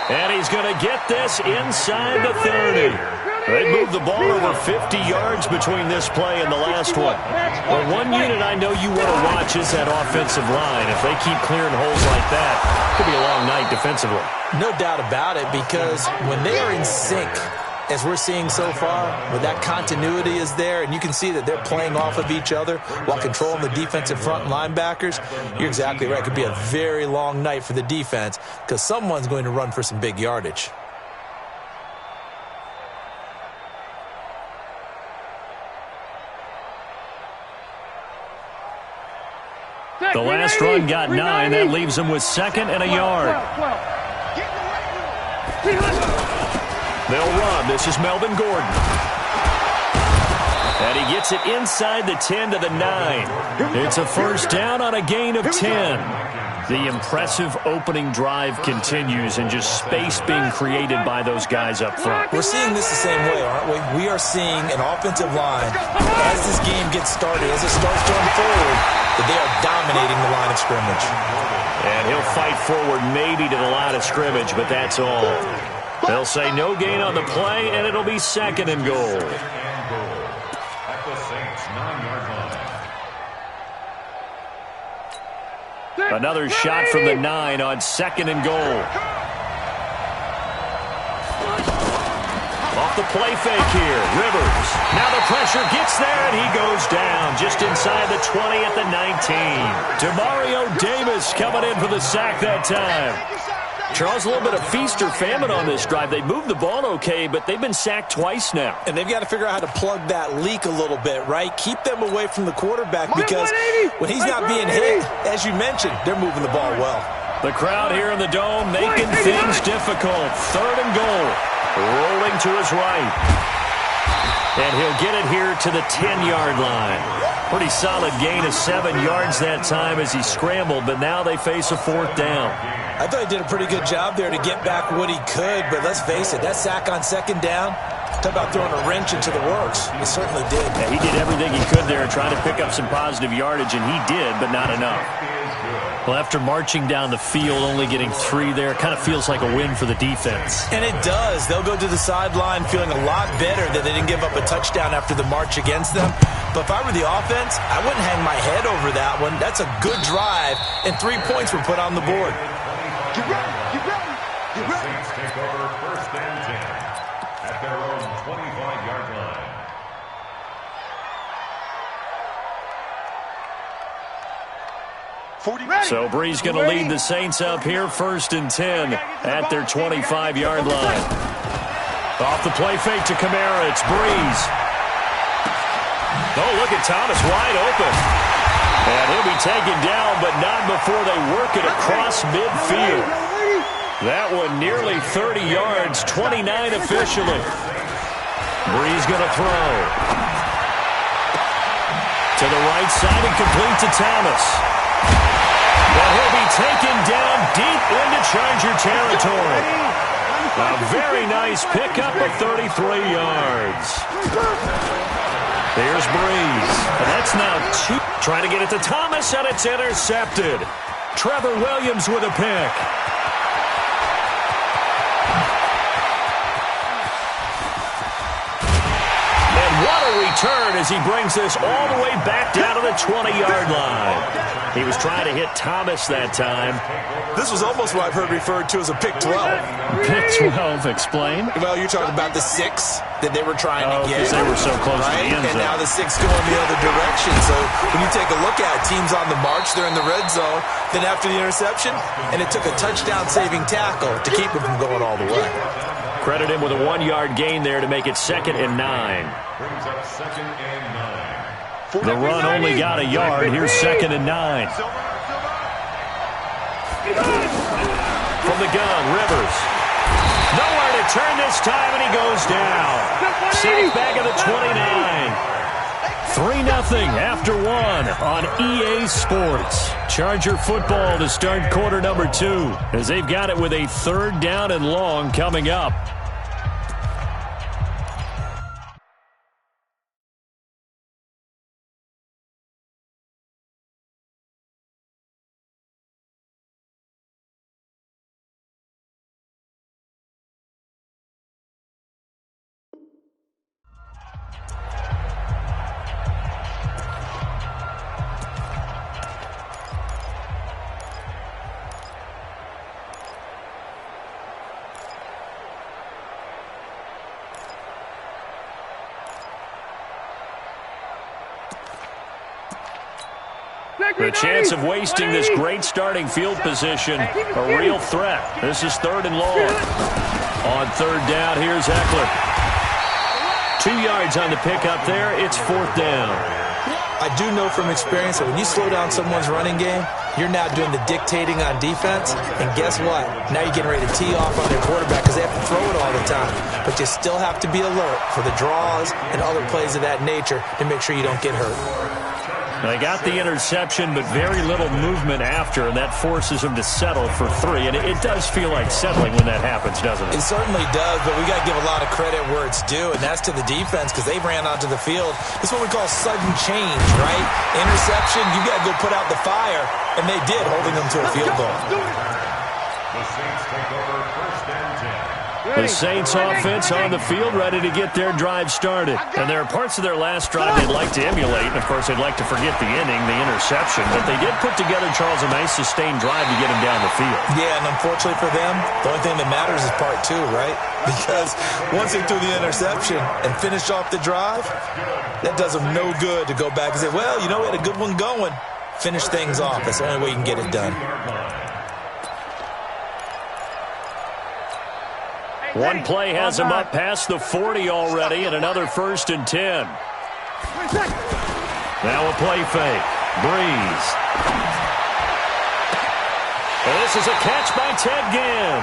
And he's going to get this inside the 30. They moved the ball over 50 yards between this play and the last one. Well, one unit I know you want to watch is that offensive line. If they keep clearing holes like that, it could be a long night defensively. No doubt about it, because when they are in sync, as we're seeing so far, when that continuity is there, and you can see that they're playing off of each other while controlling the defensive front linebackers, you're exactly right. It could be a very long night for the defense because someone's going to run for some big yardage. The last run got 9. That leaves them with 2nd and a yard. They'll run. This is Melvin Gordon. And he gets it inside the 10 to the 9. It's a first down on a gain of 10. The impressive opening drive continues, and just space being created by those guys up front. We're seeing this the same way, aren't we? We are seeing an offensive line, as this game gets started, as it starts to unfold, that they are dominating the line of scrimmage. And he'll fight forward maybe to the line of scrimmage, but that's all. They'll say no gain on the play, and it'll be 2nd and goal. At the Saints' 9-yard line. Another shot from the 9 on 2nd and goal. Off the play fake here, Rivers. Now the pressure gets there, and he goes down just inside the 20 at the 19. Demario Davis coming in for the sack that time. Charles, a little bit of feast or famine on this drive. They moved the ball okay, but they've been sacked twice now. And they've got to figure out how to plug that leak a little bit, right? Keep them away from the quarterback, because when he's not being hit, as you mentioned, they're moving the ball well. The crowd here in the Dome making things difficult. 3rd and goal. Rolling to his right. And he'll get it here to the 10-yard line. Pretty solid gain of 7 yards that time as he scrambled, but now they face a 4th down. I thought he did a pretty good job there to get back what he could, but let's face it, that sack on 2nd down, talk about throwing a wrench into the works. He certainly did. Yeah, he did everything he could there trying to pick up some positive yardage, and he did, but not enough. Well, after marching down the field, only getting 3 there, kind of feels like a win for the defense. And it does. They'll go to the sideline feeling a lot better that they didn't give up a touchdown after the march against them. But if I were the offense, I wouldn't hang my head over that one. That's a good drive, and 3 points were put on the board. Get ready, get ready, get ready. The Saints take over 1st and 10 at their own 25-yard line. So Bree's going to lead the Saints up here 1st and 10 at their 25-yard line. Off the play fake to Kamara, it's Breeze. Oh, look at Thomas wide open. And he'll be taken down, but not before they work it across midfield. That one nearly 30 yards, 29 officially. Breeze going to throw. To the right side and complete to Thomas. But he'll be taken down deep into Charger territory. A very nice pickup of 33 yards. There's Breeze. And that's now 2. Trying to get it to Thomas, and it's intercepted. Trevor Williams with a pick. And what a return as he brings this all the way back down to the 20-yard line. He was trying to hit Thomas that time. This was almost what I've heard referred to as a pick 12. Pick 12, explain. Well, you're talking about the 6 that they were trying to get. Because they were so close right? to the end zone. And now the 6 going the other direction. So when you take a look at it, teams on the march, they're in the red zone. Then after the interception, and it took a touchdown-saving tackle to keep them from going all the way. Credit him with a 1-yard gain there to make it 2nd and 9. Brings up 2nd and 9. The run only got a yard. Here's 2nd and 9. From the gun, Rivers. Nowhere to turn this time, and he goes down. Safe back of the 29. 3-0 after 1 on EA Sports. Charger football to start quarter number 2 as they've got it with a 3rd down and long coming up. The chance of wasting this great starting field position, a real threat. This is 3rd and long. On 3rd down, here's Eckler. 2 yards on the pickup there. It's 4th down. I do know from experience that when you slow down someone's running game, you're now doing the dictating on defense. And guess what? Now you're getting ready to tee off on their quarterback because they have to throw it all the time. But you still have to be alert for the draws and other plays of that nature to make sure you don't get hurt. They got the interception, but very little movement after, and that forces them to settle for 3. And it does feel like settling when that happens, doesn't it? It certainly does, but we got to give a lot of credit where it's due, and that's to the defense because they ran onto the field. This is what we call sudden change, right? Interception, you got to go put out the fire, and they did, holding them to a field goal. The Saints take over 1st and 10. The Saints offense on the field, ready to get their drive started. And there are parts of their last drive they'd like to emulate. And, of course, they'd like to forget the inning, the interception. But they did put together, Charles, a nice sustained drive to get him down the field. Yeah, and unfortunately for them, the only thing that matters is part 2, right? Because once they threw the interception and finished off the drive, that does them no good to go back and say, well, you know, we had a good one going. Finish things off. That's the only way you can get it done. One play has him up past the 40 already, and another 1st and 10. Now a play fake. Breeze. And this is a catch by Ted Ginn.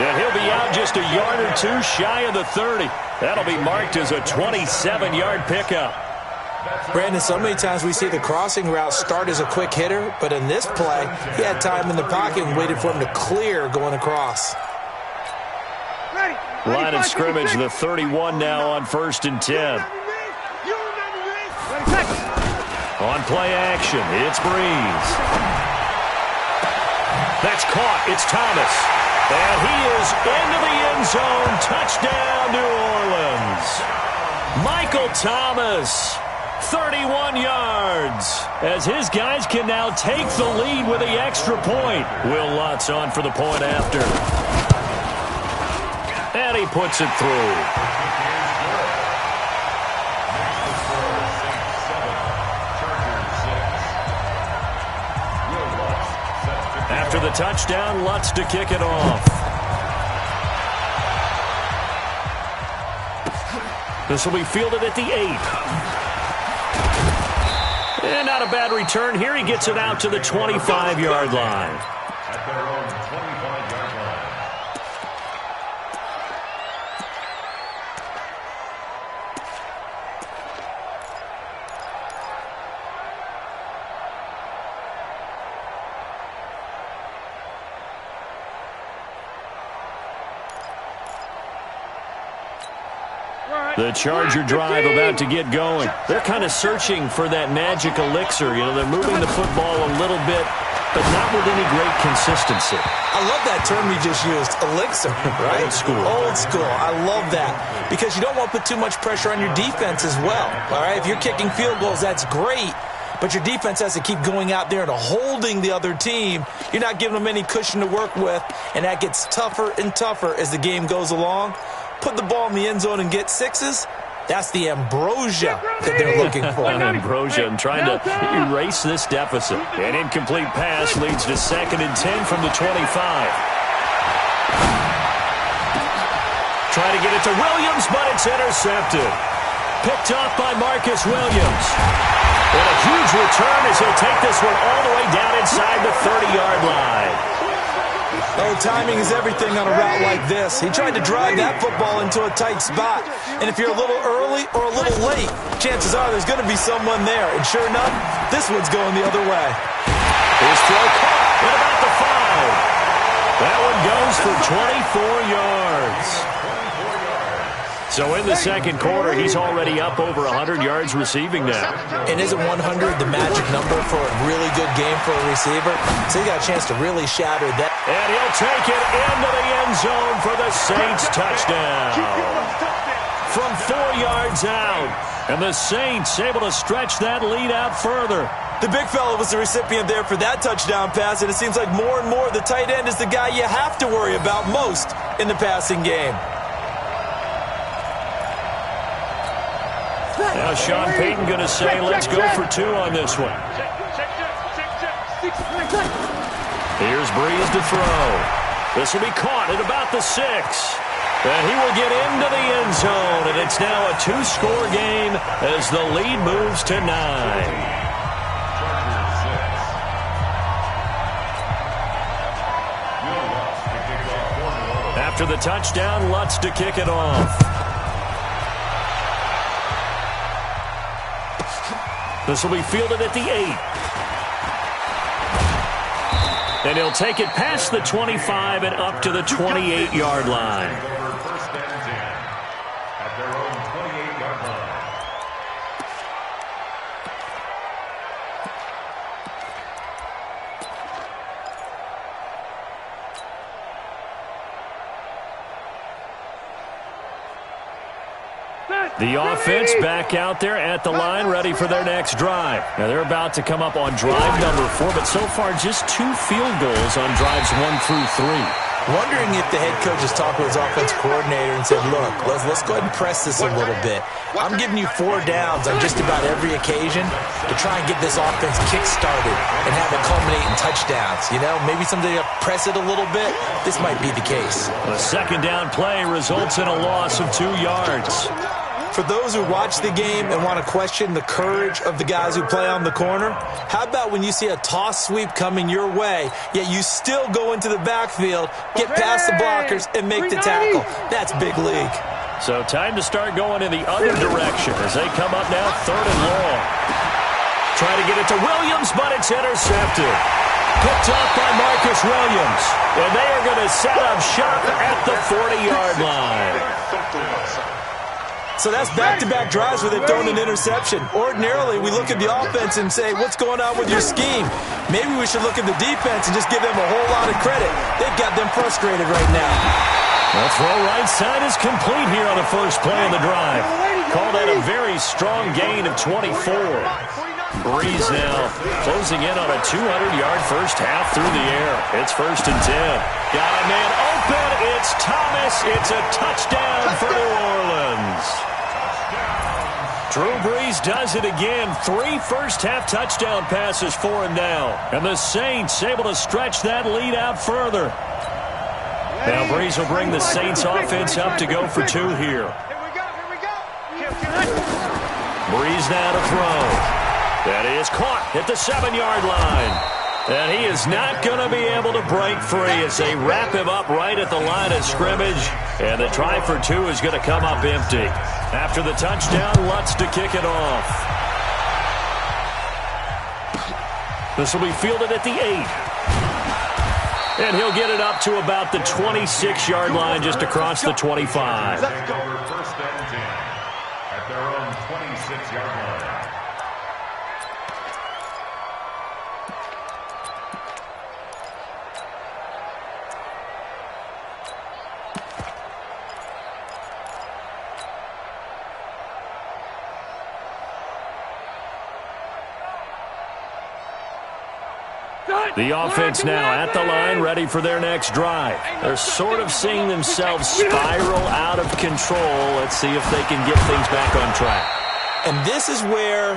And he'll be out just a yard or 2 shy of the 30. That'll be marked as a 27-yard pickup. Brandon, so many times we see the crossing route start as a quick hitter, but in this play, he had time in the pocket and waited for him to clear going across. Line of scrimmage, the 31 now on 1st and 10. On play action, it's Breeze. That's caught. It's Thomas. And he is into the end zone. Touchdown, New Orleans. Michael Thomas, 31 yards. As his guys can now take the lead with the extra point. Will Lutz on for the point after. And he puts it through. After the touchdown, Lutz to kick it off. This will be fielded at the 8. And not a bad return here. He gets it out to the 25-yard line. At their own 25-yard line. The Charger drive about to get going. They're kind of searching for that magic elixir. You know, they're moving the football a little bit, but not with any great consistency. I love that term you just used, elixir, right? Old school. Old school. I love that because you don't want to put too much pressure on your defense as well, all right? If you're kicking field goals, that's great, but your defense has to keep going out there and holding the other team. You're not giving them any cushion to work with, and that gets tougher and tougher as the game goes along. Put the ball in the end zone and get 6s. That's the ambrosia that they're looking for. Ambrosia and trying to erase this deficit. An incomplete pass leads to 2nd and 10 from the 25. Try to get it to Williams, but it's intercepted. Picked off by Marcus Williams. And a huge return as he'll take this one all the way down inside the 30-yard line. Oh, timing is everything on a route like this. He tried to drive that football into a tight spot. And if you're a little early or a little late, chances are there's going to be someone there. And sure enough, this one's going the other way. His throw caught at about the 5. That one goes for 24 yards. So in the second quarter, he's already up over 100 yards receiving now. And isn't 100 the magic number for a really good game for a receiver? So he got a chance to really shatter that. And he'll take it into the end zone for the Saints touchdown. From 4 yards out. And the Saints able to stretch that lead out further. The big fella was the recipient there for that touchdown pass, and it seems like more and more the tight end is the guy you have to worry about most in the passing game. Now Sean Payton going to say, let's go for 2 on this one. Here's Breeze to throw. This will be caught at about the 6. And he will get into the end zone, and it's now a 2-score game as the lead moves to 9. After the touchdown, Lutz to kick it off. This will be fielded at the 8. And he'll take it past the 25 and up to the 28-yard line. First and 10 at their own 28-yard line. The offense back out there at the line, ready for their next drive. Now, they're about to come up on drive number 4, but so far just 2 field goals on drives 1 through 3. Wondering if the head coach has talked with his offense coordinator and said, look, let's go ahead and press this a little bit. I'm giving you 4 downs on just about every occasion to try and get this offense kick-started and have it culminate in touchdowns. You know, maybe someday press it a little bit. This might be the case. A second down play results in a loss of 2 yards. For those who watch the game and want to question the courage of the guys who play on the corner, how about when you see a toss sweep coming your way, yet you still go into the backfield, get past the blockers, and make the tackle? That's big league. So time to start going in the other direction as they come up now 3rd and long. Try to get it to Williams, but it's intercepted. Picked off by Marcus Williams. And they are going to set up shop at the 40-yard line. So that's back-to-back drives where they've thrown an interception. Ordinarily, we look at the offense and say, what's going on with your scheme? Maybe we should look at the defense and just give them a whole lot of credit. They've got them frustrated right now. The throw right side is complete here on the first play of the drive. Called that a very strong gain of 24. Breeze now closing in on a 200-yard first half through the air. It's 1st and 10. Got a man open. It's Thomas. It's a touchdown for New Orleans. Drew Brees does it again. 3 first-half touchdown passes for him now. And the Saints able to stretch that lead out further. Now Brees will bring the Saints offense up to go for 2 here. Brees now to throw. That is caught at the 7-yard line. And he is not going to be able to break free as they wrap him up right at the line of scrimmage. And the try for 2 is going to come up empty. After the touchdown, Lutz to kick it off. This will be fielded at the 8. And he'll get it up to about the 26-yard line just across the 25. First and 10 at their own 26-yard line. The offense now at the line, ready for their next drive. They're sort of seeing themselves spiral out of control. Let's see if they can get things back on track. And this is where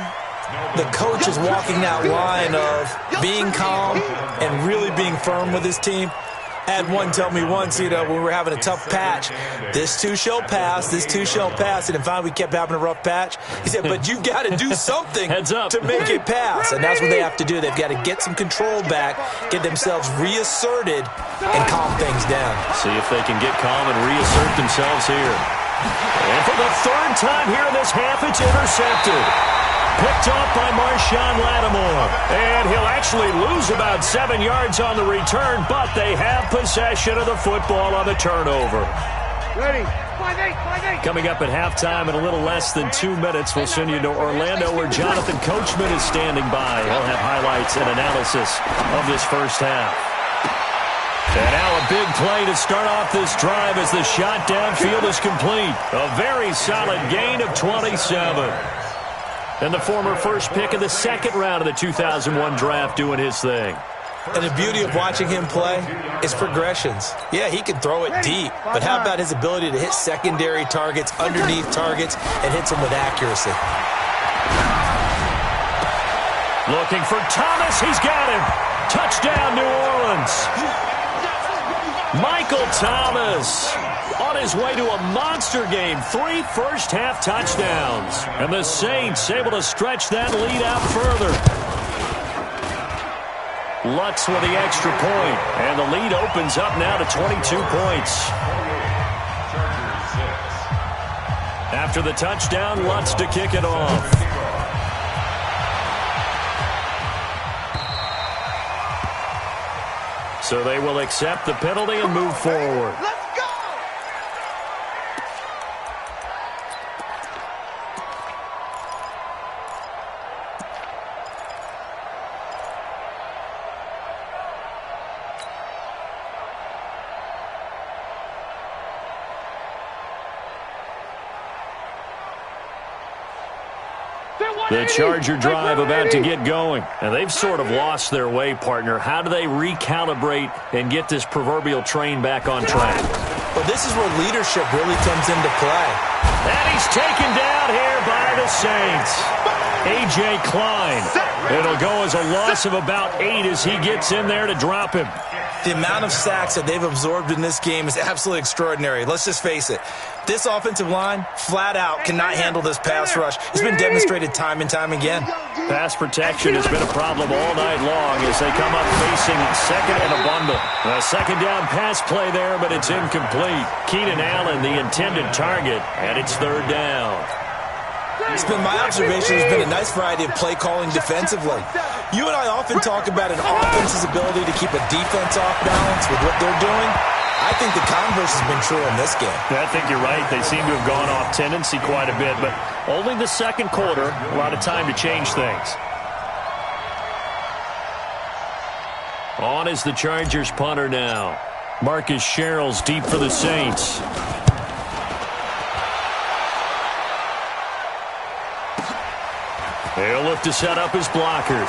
the coach is walking that line of being calm and really being firm with his team. I had one tell me once, when we were having a tough patch, this too shall pass, this too shall pass. And finally we kept having a rough patch. He said, but you've got to do something to make it pass. And that's what they have to do. They've got to get some control back, get themselves reasserted, and calm things down. See if they can get calm and reassert themselves here. And for the 3rd time here in this half, it's intercepted. Picked off by Marshawn Lattimore. And he'll actually lose about 7 yards on the return, but they have possession of the football on the turnover. Ready. 5-8. Coming up at halftime in a little less than 2 minutes, we'll send you to Orlando where Jonathan Coachman is standing by. He'll have highlights and analysis of this first half. And now a big play to start off this drive as the shot downfield is complete. A very solid gain of 27. And the former first pick of the 2nd round of the 2001 draft doing his thing. And the beauty of watching him play is progressions. Yeah, he can throw it deep, but how about his ability to hit secondary targets, underneath targets, and hits them with accuracy? Looking for Thomas. He's got him. Touchdown, New Orleans. Michael Thomas on his way to a monster game. 3 first-half touchdowns. And the Saints able to stretch that lead out further. Lutz with the extra point. And the lead opens up now to 22 points. After the touchdown, Lutz to kick it off. So they will accept the penalty and move forward. Let's go! The Charger drive about to get going. And they've sort of lost their way, partner. How do they recalibrate and get this proverbial train back on track? Well, this is where leadership really comes into play. And he's taken down here by the Saints. A.J. Klein. It'll go as a loss of about 8 as he gets in there to drop him. The amount of sacks that they've absorbed in this game is absolutely extraordinary. Let's just face it. This offensive line, flat out, cannot handle this pass rush. It's been demonstrated time and time again. Pass protection has been a problem all night long as they come up facing second and a bundle. A second down pass play there, but it's incomplete. Keenan Allen, the intended target, and it's third down. It's been my observation there's been a nice variety of play calling defensively. You and I often talk about an offense's ability to keep a defense off balance with what they're doing. I think the converse has been true in this game. I think you're right. They seem to have gone off tendency quite a bit, but only the second quarter, a lot of time to change things. On is the Chargers punter now. Marcus Sherrill's deep for the Saints. He'll look to set up his blockers.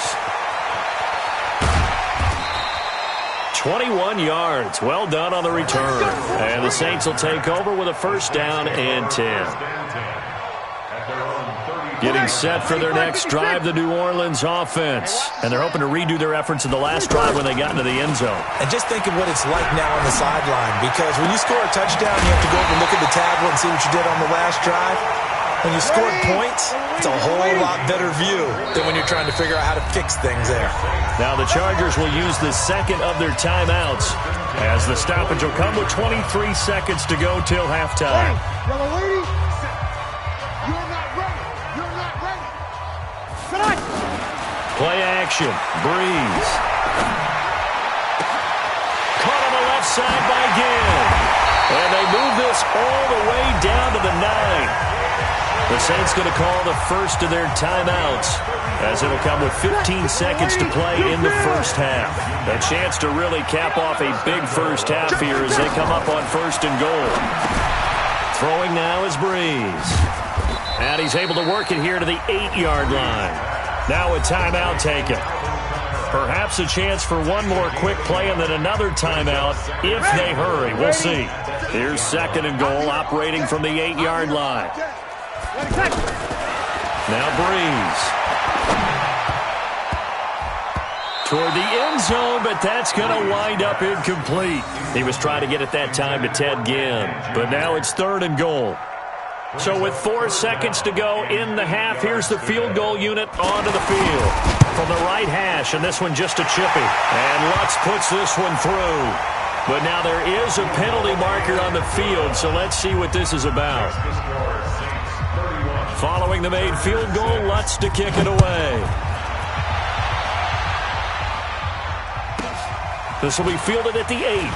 21 yards. Well done on the return. And the Saints will take over with a first down and 10. Getting set for their next drive, the New Orleans offense. And they're hoping to redo their efforts in the last drive when they got into the end zone. And just think of what it's like now on the sideline. Because when you score a touchdown, you have to go over and look at the tablet and see what you did on the last drive. When you scored points, it's a whole lot better view than when you're trying to figure out how to fix things there. Now the Chargers will use the second of their timeouts as the stoppage will come with 23 seconds to go till halftime. Yellow lady, you're not ready. You're not ready. Good night. Play action. Breeze. Caught on the left side by Gill. And they move this all the way down to the 9. The Saints going to call the first of their timeouts as it'll come with 15 seconds to play in the first half. A chance to really cap off a big first half here as they come up on first and goal. Throwing now is Breeze. And he's able to work it here to the 8-yard line. Now a timeout taken. Perhaps a chance for one more quick play and then another timeout if they hurry. We'll see. Here's second and goal operating from the 8-yard line. Now Breeze. Toward the end zone, but that's going to wind up incomplete. He was trying to get it that time to Ted Ginn, but now it's third and goal. So with 4 seconds to go in the half, here's the field goal unit onto the field. From the right hash, and this one just a chippy. And Lutz puts this one through. But now there is a penalty marker on the field, so let's see what this is about. Following the made field goal, Lutz to kick it away. This will be fielded at the 8.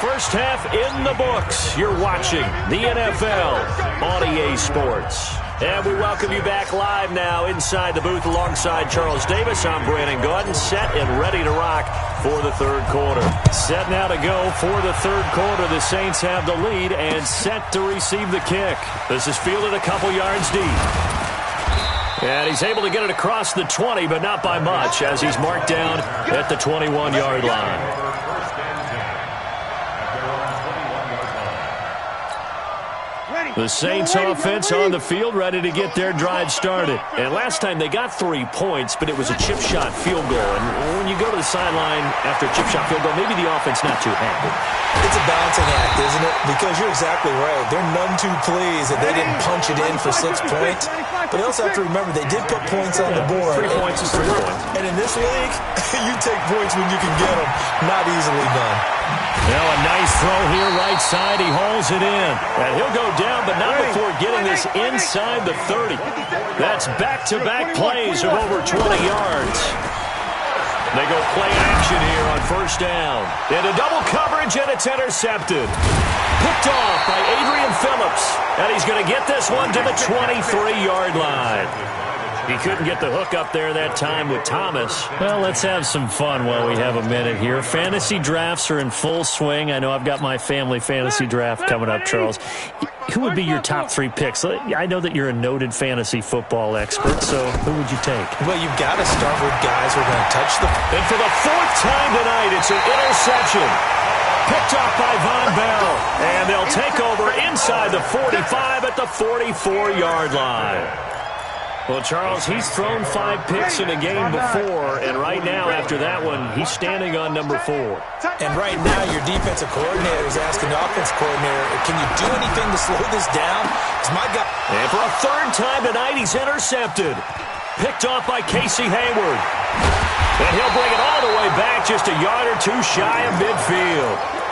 First half in the books. You're watching the NFL on EA Sports. And we welcome you back live now inside the booth alongside Charles Davis. I'm Brandon Gaudin, set and ready to rock for the third quarter. Set now to go for the third quarter. The Saints have the lead and set to receive the kick. This is fielded a couple yards deep. And he's able to get it across the 20, but not by much as he's marked down at the 21-yard line. Ready. The Saints offense on the field, ready to get their drive started. And last time they got 3 points, but it was a chip shot field goal. And when you go to the sideline after a chip shot field goal, maybe the offense not too happy. It's a balancing act, isn't it? Because you're exactly right. They're none too pleased that they didn't punch it in for 6 points. But they also have to remember they did put points on the board. 3 points is 3 points. And in this league, you take points when you can get them. Not easily done. Now a nice throw here, right side. He hauls it in. And he'll go down, but not before getting this inside the 30. That's back-to-back plays of over 20 yards. They go play action here on first down. Into double coverage, and it's intercepted. Picked off by Adrian Phillips. And he's going to get this one to the 23-yard line. He couldn't get the hook up there that time with Thomas. Well, let's have some fun while we have a minute here. Fantasy drafts are in full swing. I know I've got my family fantasy draft coming up, Charles. Who would be your top 3 picks? I know that you're a noted fantasy football expert, so who would you take? Well, you've got to start with guys who are going to touch the... And for the 4th time tonight, it's an interception. Picked off by Von Bell. And they'll take over inside the 45 at the 44-yard line. Well, Charles, he's thrown 5 picks in a game before, and right now, after that one, he's standing on number 4. And right now, your defensive coordinator is asking the offensive coordinator, can you do anything to slow this down? Because my guy... And for a 3rd time tonight, he's intercepted. Picked off by Casey Hayward. And he'll bring it all the way back, just a yard or 2 shy of midfield.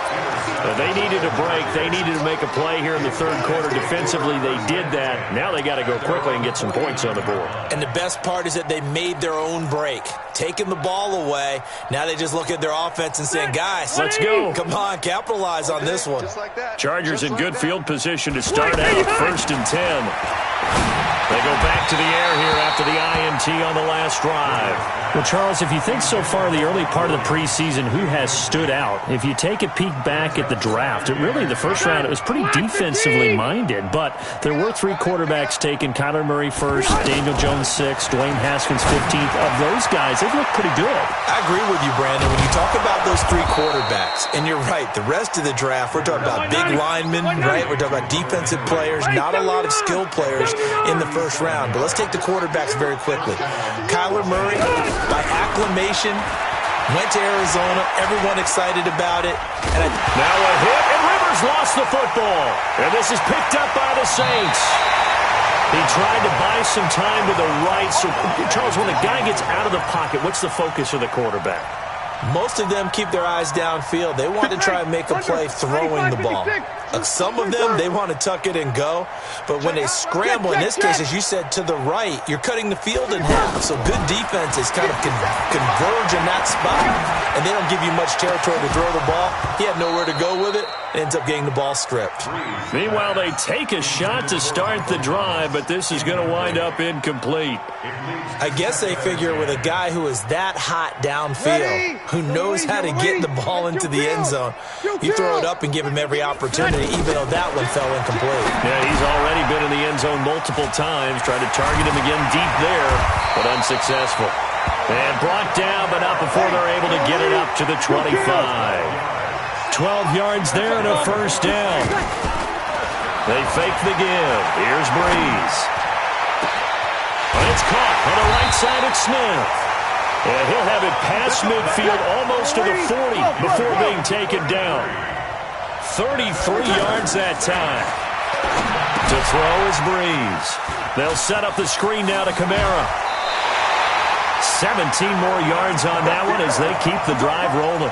They needed a break. They needed to make a play here in the 3rd quarter. Defensively, they did that. Now they got to go quickly and get some points on the board. And the best part is that they made their own break. Taking the ball away. Now they just look at their offense and saying, guys, let's go. Come on, capitalize on this one. Chargers in good field position to start out. 1st and 10. They go back to the air here after the INT on the last drive. Well, Charles, if you think so far the early part of the preseason, who has stood out? If you take a peek back at the draft, really the first round, it was pretty defensively minded, but there were 3 quarterbacks taken. Kyler Murray 1st, Daniel Jones 6th, Dwayne Haskins 15th. Of those guys, they've looked pretty good. I agree with you, Brandon. When you talk about those 3 quarterbacks, and you're right, the rest of the draft, we're talking about big linemen, right? We're talking about defensive players, not a lot of skilled players in the first round. But let's take the quarterbacks very quickly. Kyler Murray, by acclamation, went to Arizona. Everyone excited about it. And now a hit, and Rivers lost the football. And this is picked up by the Saints. He tried to buy some time to the right. So, Charles, when the guy gets out of the pocket, what's the focus of the quarterback? Most of them keep their eyes downfield. They want to try and make a play throwing the ball. Some of them, they want to tuck it and go. But when they scramble, in this case, as you said, to the right, you're cutting the field in half. So good defenses kind of converge in that spot, and they don't give you much territory to throw the ball. He had nowhere to go with it. Ends up getting the ball stripped. Meanwhile, they take a shot to start the drive, but this is going to wind up incomplete. I guess they figure with a guy who is that hot downfield, who knows how to get the ball into the end zone, you throw it up and give him every opportunity, even though that one fell incomplete. Yeah, he's already been in the end zone multiple times, tried to target him again deep there, but unsuccessful. And brought down, but not before they're able to get it up to the 25. 12 yards there and a 1st down. They fake the give. Here's Breeze. But it's caught on the right side at Smith. And he'll have it past midfield almost to the 40 before being taken down. 33 yards that time. To throw is Breeze. They'll set up the screen now to Kamara. 17 more yards on that one as they keep the drive rolling.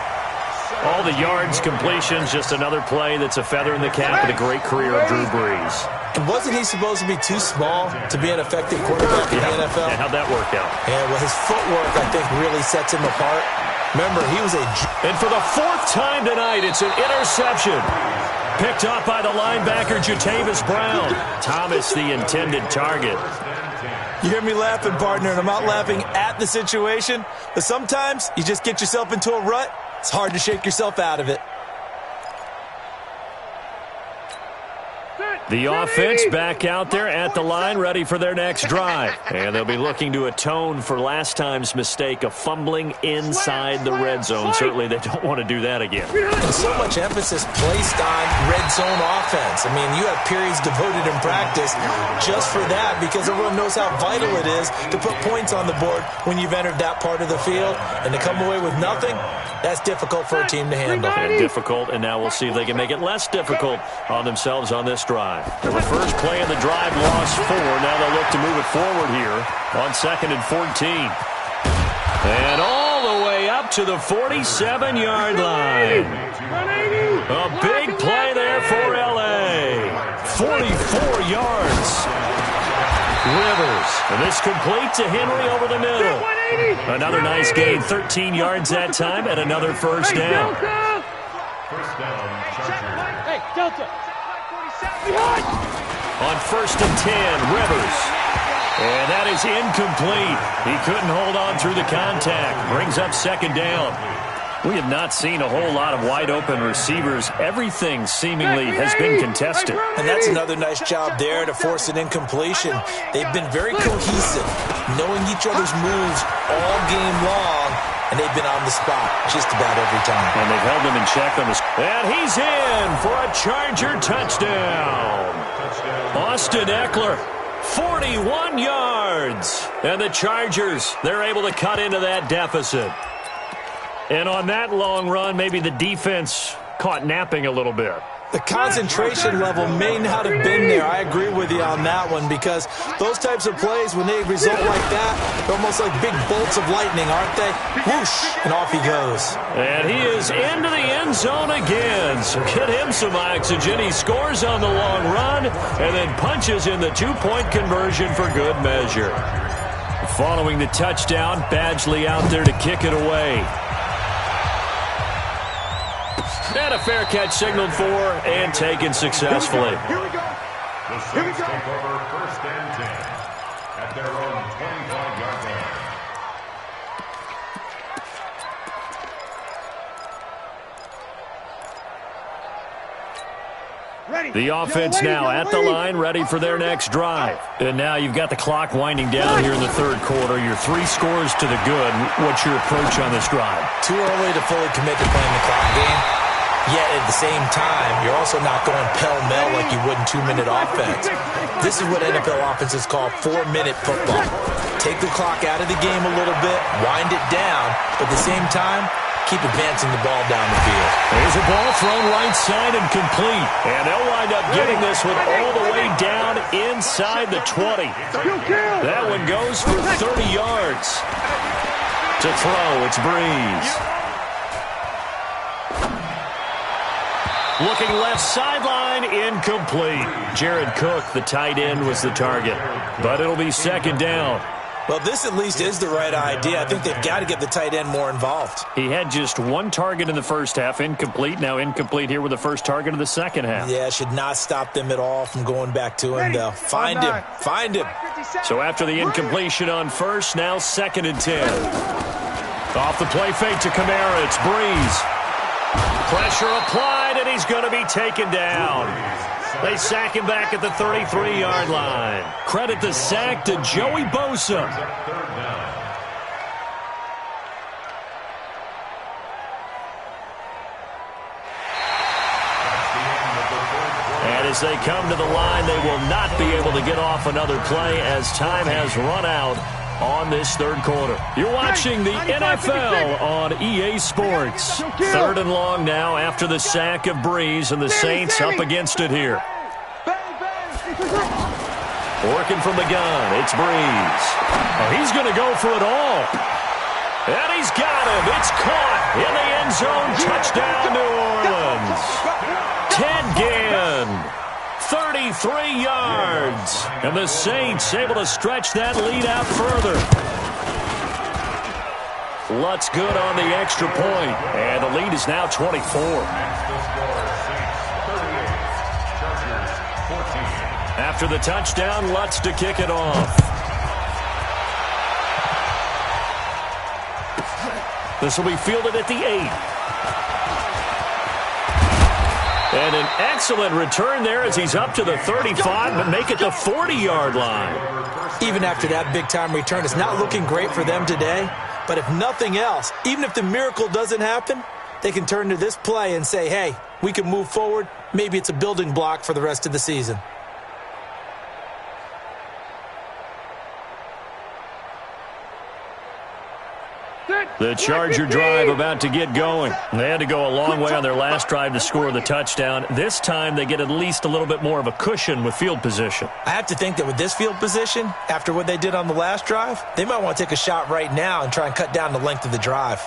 All the yards, completions, just another play that's a feather in the cap of the great career of Drew Brees. And wasn't he supposed to be too small to be an effective quarterback in the NFL? Yeah, how'd that work out? Yeah, well, his footwork, I think, really sets him apart. Remember, he was a... And for the 4th time tonight, it's an interception. Picked up by the linebacker, Jatavis Brown. Thomas, the intended target. You hear me laughing, partner, and I'm not laughing at the situation, but sometimes you just get yourself into a rut. It's hard to shake yourself out of it. The offense back out there at the line, ready for their next drive. And they'll be looking to atone for last time's mistake of fumbling inside the red zone. Certainly they don't want to do that again. And so much emphasis placed on red zone offense. I mean, you have periods devoted in practice just for that because everyone knows how vital it is to put points on the board when you've entered that part of the field. And to come away with nothing, that's difficult for a team to handle. And difficult, and now we'll see if they can make it less difficult on themselves on this drive. The first play of the drive, lost 4. Now they'll look to move it forward here on 2nd and 14. And all the way up to the 47-yard line. A big play there for L.A. 44 yards. Rivers. And this complete to Henry over the middle. Another nice gain, 13 yards that time, and another first down. First down, Chargers. Hey, Delta. On 1st and 10, Rivers. And that is incomplete. He couldn't hold on through the contact. Brings up 2nd down. We have not seen a whole lot of wide-open receivers. Everything seemingly has been contested. And that's another nice job there to force an incompletion. They've been very cohesive, knowing each other's moves all game long, and they've been on the spot just about every time. And they've held him in check on this. And he's in for a Charger touchdown. Austin Eckler, 41 yards. And the Chargers, they're able to cut into that deficit. And on that long run, maybe the defense caught napping a little bit. The concentration level may not have been there. I agree with you on that one because those types of plays, when they result like that, they're almost like big bolts of lightning, aren't they? Whoosh, and off he goes. And he is into the end zone again. So get him some oxygen. He scores on the long run and then punches in the two-point conversion for good measure. Following the touchdown, Badgley out there to kick it away. And a fair catch signaled for and taken successfully. Here we go. The Saints take over 1st and 10 at their own 25-yard line. The offense now at the line, ready for their next drive. And now you've got the clock winding down here in the 3rd quarter. You're 3 scores to the good. What's your approach on this drive? Too early to fully commit to playing the clock game. Yet at the same time, you're also not going pell-mell like you would in 2-minute offense. This is what NFL offenses call 4-minute football. Take the clock out of the game a little bit, wind it down, but at the same time, keep advancing the ball down the field. There's a ball thrown right side and complete. And they'll wind up getting this one all the way down inside the 20. That one goes for 30 yards. To throw, it's Breeze. Looking left sideline, incomplete. Jared Cook, the tight end, was the target. But it'll be 2nd down. Well, this at least is the right idea. I think they've got to get the tight end more involved. He had just 1 target in the first half, incomplete. Now incomplete here with the first target of the second half. Yeah, should not stop them at all from going back to him, though. Find him. Find him. So after the incompletion on first, now 2nd and 10. Off the play fake to Kamara, it's Breeze. Pressure applied, and he's going to be taken down. They sack him back at the 33-yard line. Credit the sack to Joey Bosa. And as they come to the line, they will not be able to get off another play as time has run out on this 3rd quarter. You're watching the NFL on EA Sports. 3rd and long now after the sack of Breeze, and the Saints up against it here. Working from the gun, it's Breeze. Oh, he's going to go for it all. And he's got him. It's caught in the end zone. Touchdown, New Orleans. Ted Ginn. 33 yards. And the Saints able to stretch that lead out further. Lutz good on the extra point. And the lead is now 24. After the touchdown, Lutz to kick it off. This will be fielded at the 8. And an excellent return there as he's up to the 35, but make it the 40-yard line. Even after that big-time return, it's not looking great for them today. But if nothing else, even if the miracle doesn't happen, they can turn to this play and say, hey, we can move forward. Maybe it's a building block for the rest of the season. The Charger drive about to get going. They had to go a long way on their last drive to score the touchdown. This time they get at least a little bit more of a cushion with field position. I have to think that with this field position, after what they did on the last drive, they might want to take a shot right now and try and cut down the length of the drive.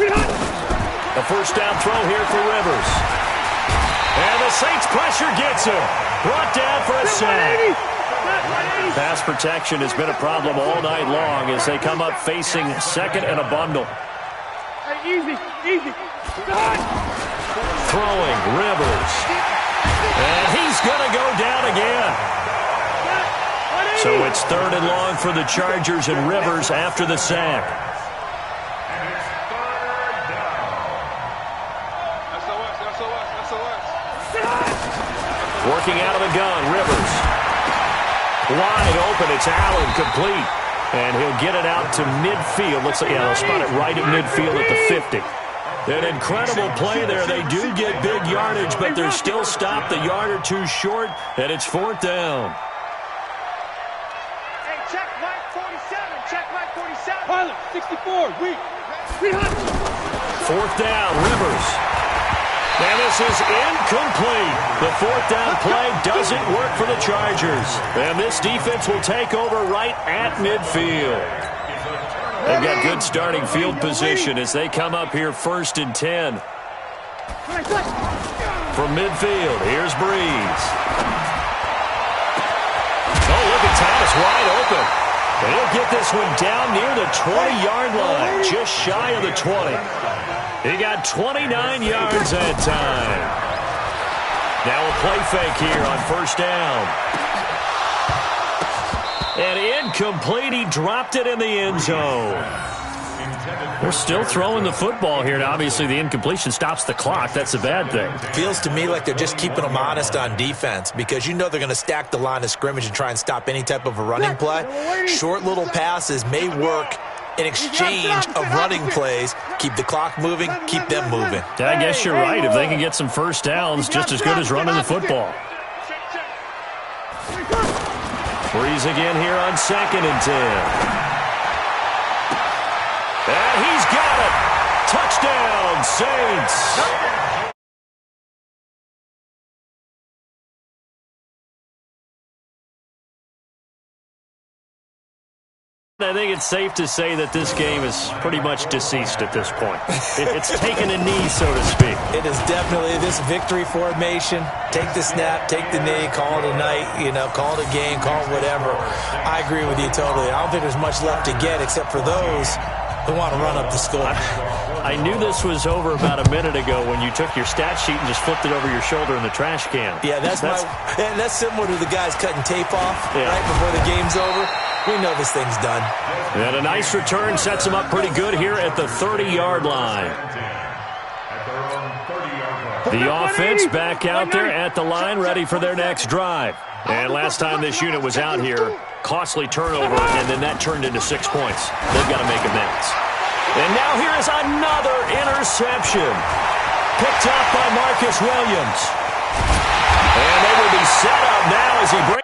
A first down throw here for Rivers. And the Saints pressure gets him. Brought down for a sack. Pass protection has been a problem all night long as they come up facing second and a bundle. Easy. Throwing, Rivers. And he's going to go down again. So it's third and long for the Chargers and Rivers after the sack. Working out of the gun, Rivers. Wide open, it's Allen, complete. And he'll get it out to midfield. Looks like, yeah, they'll spot it right at midfield at the 50. An incredible play there. They do get big yardage, but they're still stopped a yard or two short, and it's fourth down. Hey, check Mike 47. Check Mike 47. Pilot, 64. Fourth down, Rivers. And this is incomplete. The fourth down play doesn't work for the Chargers. And this defense will take over right at midfield. They've got good starting field position as they come up here first and 10. From midfield, here's Breeze. Oh, look at Thomas wide open. And he'll get this one down near the 20-yard line, just shy of the 20. He got 29 yards that time. Now a play fake here on first down. And incomplete. He dropped it in the end zone. They're still throwing the football here. Now, obviously, the incompletion stops the clock. That's a bad thing. Feels to me like they're just keeping them honest on defense because you know they're going to stack the line of scrimmage and try and stop any type of a running play. Short little passes may work in exchange of running plays. Keep the clock moving, keep them moving. I guess you're right. If they can get some first downs, just as good as running the football. Breeze again here on second and 10. And he's got it. Touchdown, Saints. I think it's safe to say that this game is pretty much deceased at this point. It's taken a knee, so to speak. It is definitely this victory formation. Take the snap, take the knee, call it a night, call it a game, call it whatever. I agree with you totally. I don't think there's much left to get except for those who want to run up the score. I knew this was over about a minute ago when you took your stat sheet and just flipped it over your shoulder in the trash can. Yeah, that's similar to the guys cutting tape off right before the game's over. We know this thing's done. And a nice return sets them up pretty good here at the 30-yard line. The offense back out there at the line, ready for their next drive. And last time this unit was out here, costly turnover, and then that turned into 6 points. They've got to make amends. And now here is another interception. Picked up by Marcus Williams. And they will be set up now as he brings